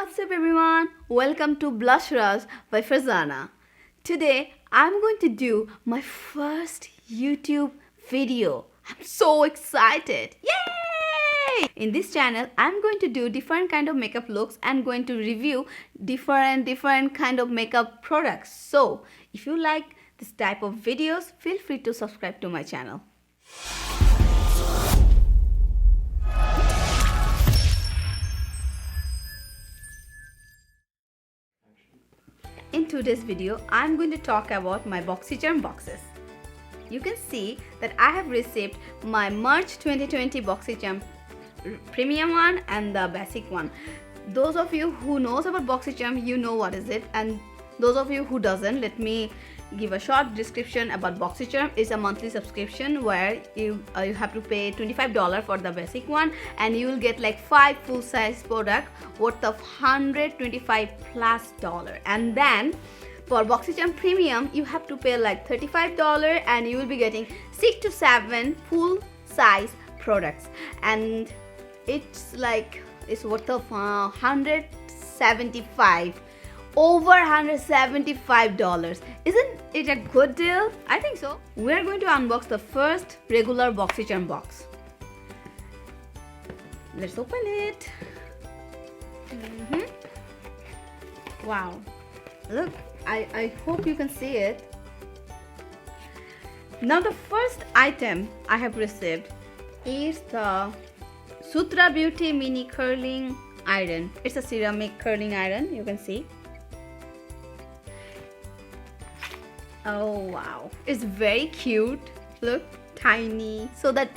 What's up everyone? Welcome to Blush Rush by Farzana. Today I'm going to do my first YouTube video. I'm so excited. Yay! In this channel I'm going to do different kind of makeup looks and going to review different kind of makeup products. So if you like this type of videos, feel free to subscribe to my channel. In today's video, I'm going to talk about my BoxyCharm boxes. You can see that I have received my March 2020 BoxyCharm Premium one and the basic one. Those of you who knows about BoxyCharm, you know what is it, and those of you who doesn't, let me give a short description about BoxyCharm. It's a monthly subscription where you have to pay $25 for the basic one, and you will get like 5 full-size product worth of $125+, and then for BoxyCharm Premium you have to pay like $35 and you will be getting 6 to 7 full-size products, and it's worth of over $175. Isn't it a good deal? I think so. We're going to unbox the first regular BoxyCharm box. Let's open it. Wow, look, I hope you can see it. Now the first item I have received is the Sutra Beauty mini curling iron. It's a ceramic curling iron, you can see. Oh wow, it's very cute. Look, tiny, so that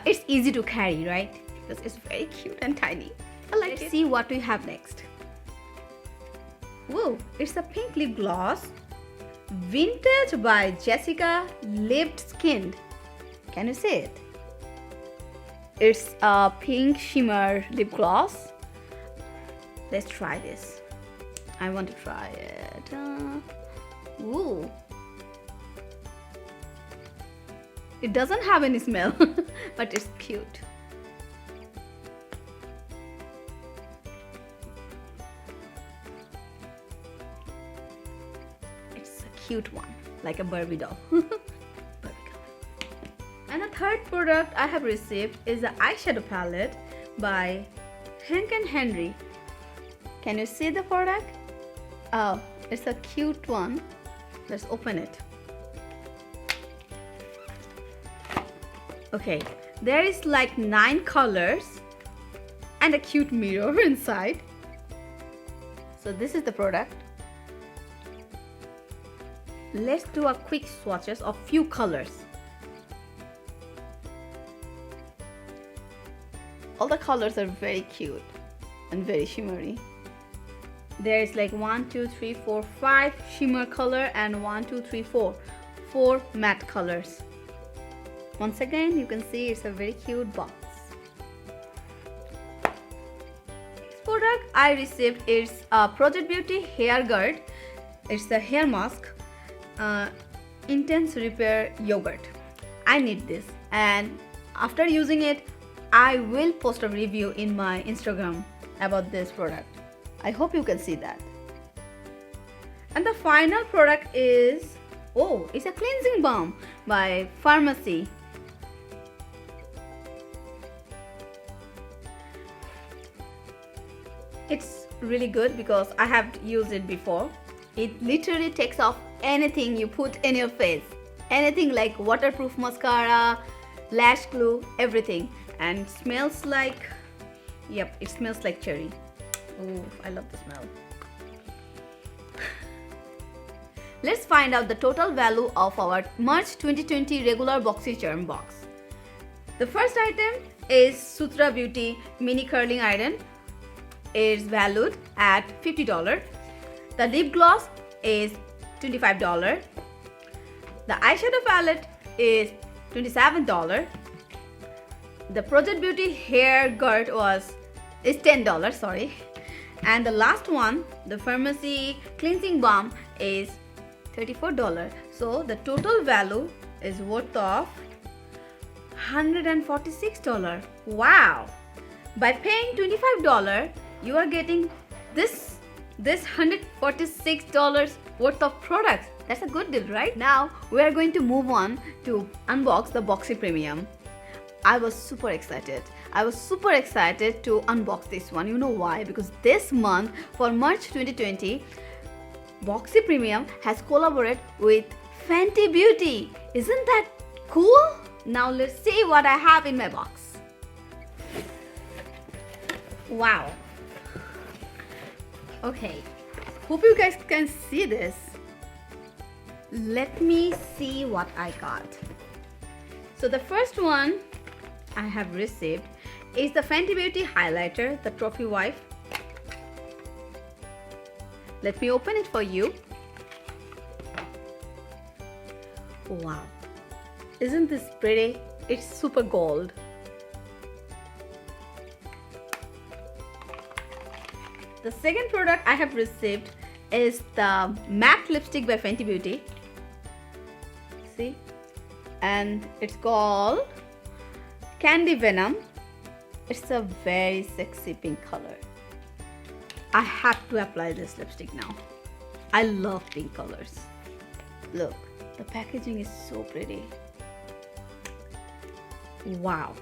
it's easy to carry, right? Because it's very cute and tiny. I like it. Let's see what we have next. Whoa, it's a pink lip gloss, vintage by Jessica Liebeskind. Can you see it? It's a pink shimmer lip gloss. Let's try this. I want to try it. Ooh. It doesn't have any smell, but it's cute. It's a cute one, like a Barbie doll. And the third product I have received is the eyeshadow palette by Hank & Henry. Can you see the product? Oh, it's a cute one. Let's open it. Okay, there is like 9 colors and a cute mirror inside. So this is the product. Let's do a quick swatches of few colors. All the colors are very cute and very shimmery. There is like 1, 2, 3, 4, 5 shimmer color and 1, 2, 3, 4 matte colors. Once again, you can see it's a very cute box. Next product I received is Project Beauty Hairgurt. It's a hair mask, intense repair yogurt. I need this, and after using it I will post a review in my Instagram about this product. I hope you can see that. And the final product is, oh, it's a cleansing balm by Farmacy. It's really good because I have used it before. It literally takes off anything you put in your face. Anything like waterproof mascara, lash glue, everything. And smells like, yep, it smells like cherry. Oh, I love the smell. Let's find out the total value of our March 2020 regular BoxyCharm box. The first item is Sutra Beauty mini curling iron. It's valued at $50. The lip gloss is $25. The eyeshadow palette is $27. The Project Beauty Hairgurt is $10, sorry. And the last one, the Farmacy cleansing balm, is $34. So the total value is worth of $146. Wow! By paying $25, you are getting this $146 worth of products. That's a good deal, right? Now we are going to move on to unbox the Boxy Premium. I was super excited. I was super excited to unbox this one. You know why? Because this month, for March 2020, Boxy Premium has collaborated with Fenty Beauty. Isn't that cool? Now let's see what I have in my box. Wow. Okay, hope you guys can see this. Let me see what I got. So the first one I have received is the Fenty Beauty highlighter, the trophy wife. Let me open it for you. Wow, isn't this pretty? It's super gold. The second product I have received is the matte lipstick by Fenty Beauty. See? And it's called Candy Venom. It's a very sexy pink color. I have to apply this lipstick now. I love pink colors. Look, the packaging is so pretty. Wow.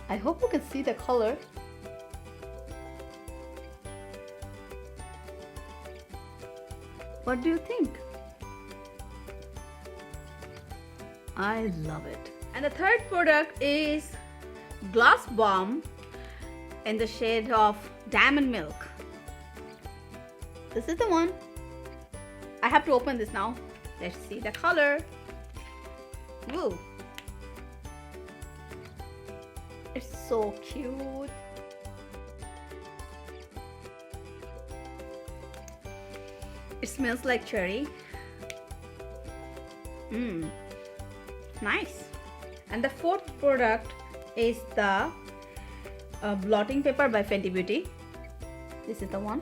I hope you can see the color. What do you think? I love it. And the third product is Gloss Balm in the shade of Diamond Milk. This is the one. I have to open this now. Let's see the color. Woo! It's so cute. It smells like cherry. Nice. And the fourth product is the blotting paper by Fenty Beauty. This is the one.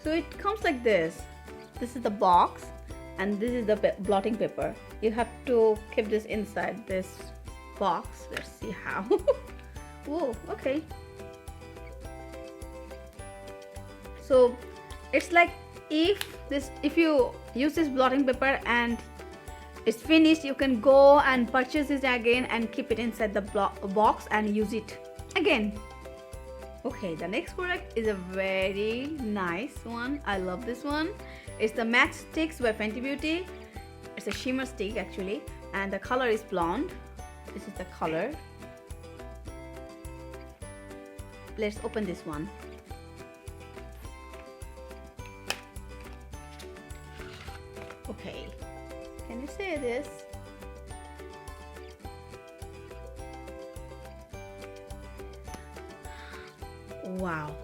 So it comes like this. This is the box and this is the blotting paper. You have to keep this inside this box. Let's see how. Whoa, okay. So it's like if you use this blotting paper and it's finished, you can go and purchase it again and keep it inside the box and use it again. Okay, the next product is a very nice one. I love this one. It's the Matte Stix by Fenty Beauty. It's a shimmer stick actually, and the color is blonde. This is the color. Let's open this one. Okay, can you say this? Wow,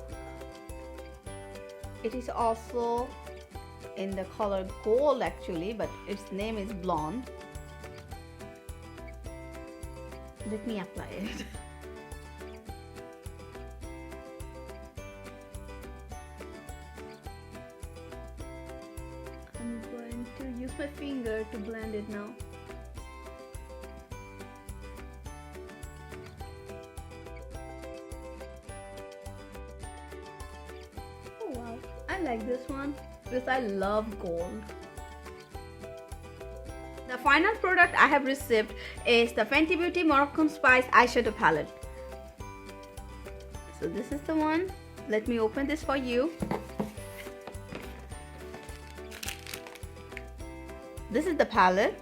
it is also in the color gold actually, but its name is blonde. Let me apply it. I'm going to use my finger to blend it now. Oh wow, I like this one because I love gold. The final product I have received is the Fenty Beauty Moroccan Spice Eyeshadow Palette. So this is the one. Let me open this for you. This is the palette.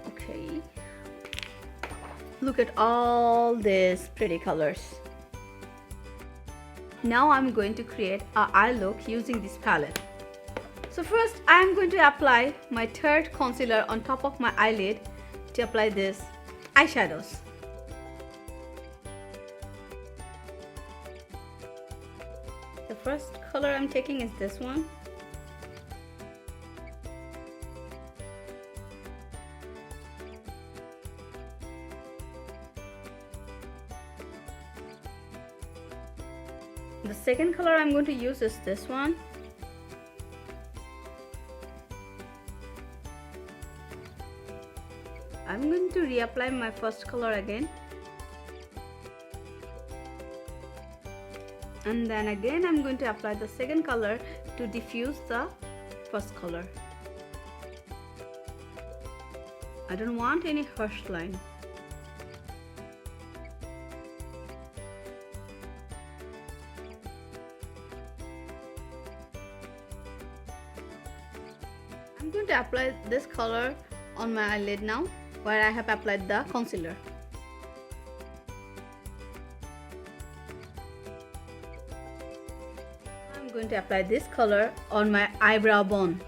Okay. Look at all these pretty colors. Now I'm going to create an eye look using this palette. So first I am going to apply my third concealer on top of my eyelid to apply this eyeshadows. The first color I'm taking is this one. The second color I'm going to use is this one. I'm going to reapply my first color again. And then again I'm going to apply the second color to diffuse the first color. I don't want any harsh line. I'm going to apply this color on my eyelid now, where I have applied the concealer. I'm going to apply this color on my eyebrow bone.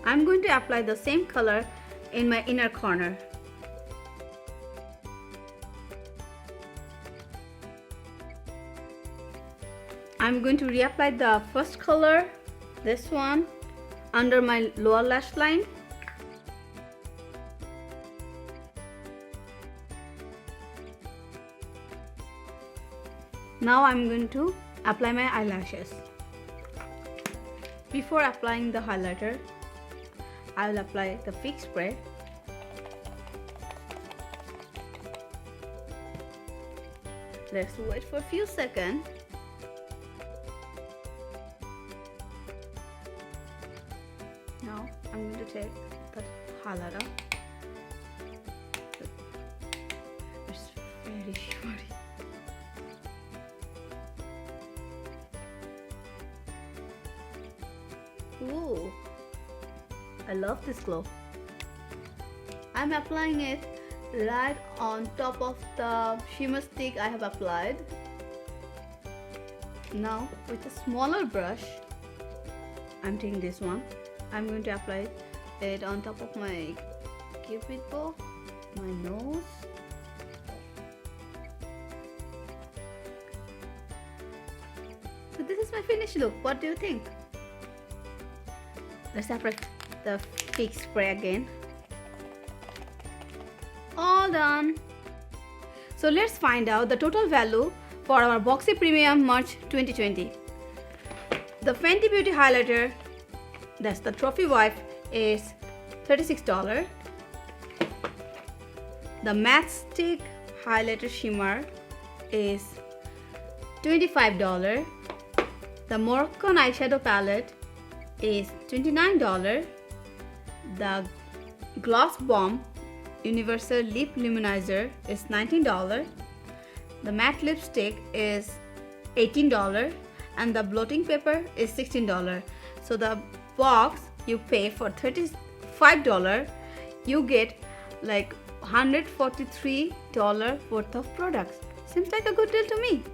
I'm going to apply the same color in my inner corner. I'm going to reapply the first color, this one, under my lower lash line. Now I'm going to apply my eyelashes. Before applying the highlighter, I will apply the fix spray. Let's wait for a few seconds. Now I'm going to take the highlighter. It's very shimmery. Ooh, I love this glow. I'm applying it right on top of the shimmer stick I have applied. Now with a smaller brush, I'm taking this one. I'm going to apply it on top of my cupid bow, my nose. So this is my finished look. What do you think? Let's apply the fix spray again. All done. So let's find out the total value for our Boxy Premium March 2020. The Fenty Beauty highlighter, that's the trophy wipe, is $36. The matte stick highlighter shimmer is $25. The Moroccan eyeshadow palette is $29. The gloss Balm universal lip luminizer is $19. The matte lipstick is $18, and the blotting paper is $16. So the box you pay for $35, you get like $143 worth of products. Seems like a good deal to me.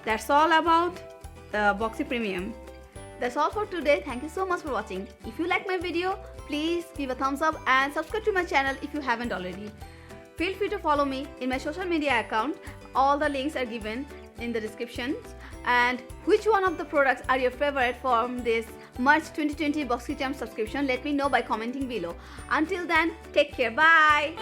That's all about the Boxy Premium. That's all for today. Thank you so much for watching. If you like my video, please give a thumbs up and subscribe to my channel if you haven't already. Feel free to follow me in my social media account. All the links are given in the description. And which one of the products are your favorite from this March 2020 BoxyCharm subscription? Let me know by commenting below. Until then, take care. Bye.